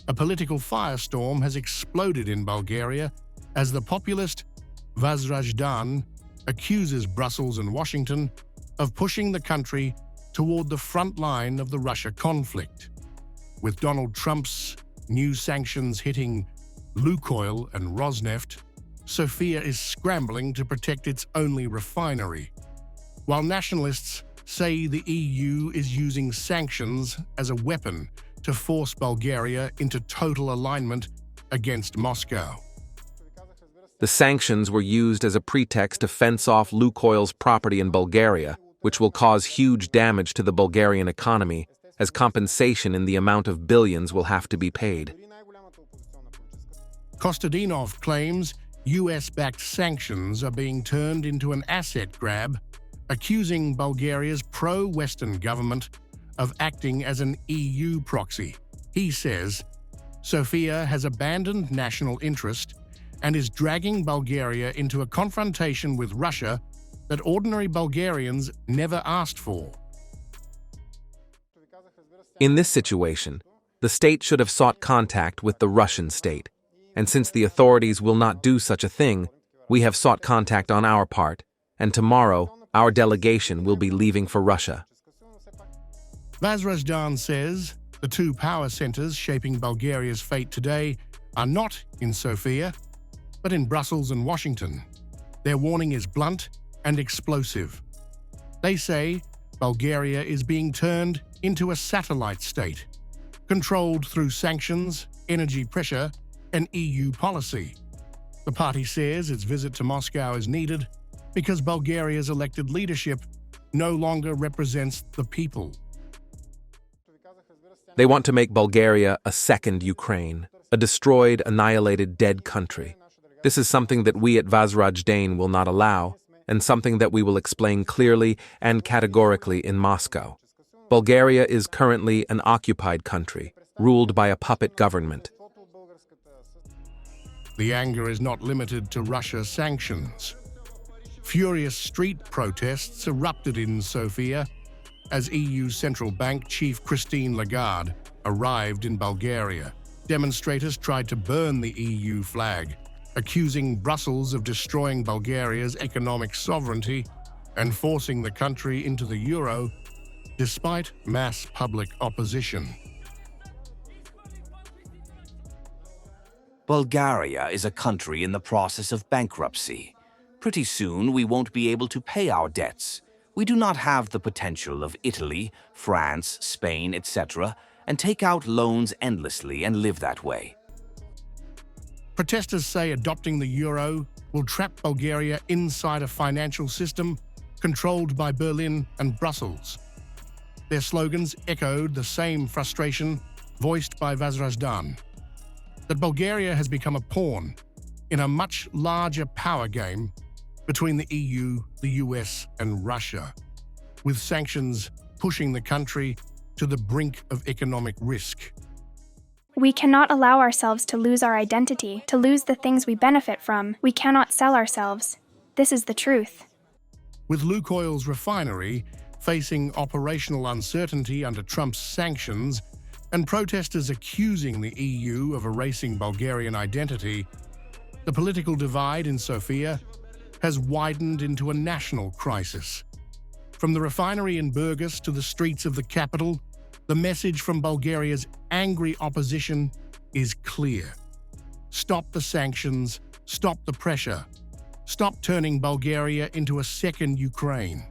A political firestorm has exploded in Bulgaria as the populist Vazrazhdane accuses Brussels and Washington of pushing the country toward the front line of the Russia conflict. With Donald Trump's new sanctions hitting Lukoil and Rosneft, Sofia is scrambling to protect its only refinery, while nationalists say the EU is using sanctions as a weapon to force Bulgaria into total alignment against Moscow. The sanctions were used as a pretext to fence off Lukoil's property in Bulgaria, which will cause huge damage to the Bulgarian economy, as compensation in the amount of billions will have to be paid. Kostadinov claims US-backed sanctions are being turned into an asset grab, accusing Bulgaria's pro-Western government of acting as an EU proxy. He says Sofia has abandoned national interest and is dragging Bulgaria into a confrontation with Russia that ordinary Bulgarians never asked for. In this situation, the state should have sought contact with the Russian state, and since the authorities will not do such a thing, we have sought contact on our part, and tomorrow our delegation will be leaving for Russia. Vazrazhdane says the two power centers shaping Bulgaria's fate today are not in Sofia, but in Brussels and Washington. Their warning is blunt and explosive. They say Bulgaria is being turned into a satellite state, controlled through sanctions, energy pressure, and EU policy. The party says its visit to Moscow is needed because Bulgaria's elected leadership no longer represents the people. They want to make Bulgaria a second Ukraine, a destroyed, annihilated, dead country. This is something that we at Vazrazhdane will not allow, and something that we will explain clearly and categorically in Moscow. Bulgaria is currently an occupied country, ruled by a puppet government. The anger is not limited to Russia's sanctions. Furious street protests erupted in Sofia as EU Central Bank Chief Christine Lagarde arrived in Bulgaria. Demonstrators tried to burn the EU flag, accusing Brussels of destroying Bulgaria's economic sovereignty and forcing the country into the euro, despite mass public opposition. Bulgaria is a country in the process of bankruptcy. Pretty soon we won't be able to pay our debts. We do not have the potential of Italy, France, Spain, etc., and take out loans endlessly and live that way. Protesters say adopting the euro will trap Bulgaria inside a financial system controlled by Berlin and Brussels. Their slogans echoed the same frustration voiced by Vazrazhdane, that Bulgaria has become a pawn in a much larger power game between the EU, the US, and Russia, with sanctions pushing the country to the brink of economic risk. We cannot allow ourselves to lose our identity, to lose the things we benefit from. We cannot sell ourselves. This is the truth. With Lukoil's refinery facing operational uncertainty under Trump's sanctions and protesters accusing the EU of erasing Bulgarian identity, the political divide in Sofia has widened into a national crisis. From the refinery in Burgas to the streets of the capital, the message from Bulgaria's angry opposition is clear. Stop the sanctions, stop the pressure, stop turning Bulgaria into a second Ukraine.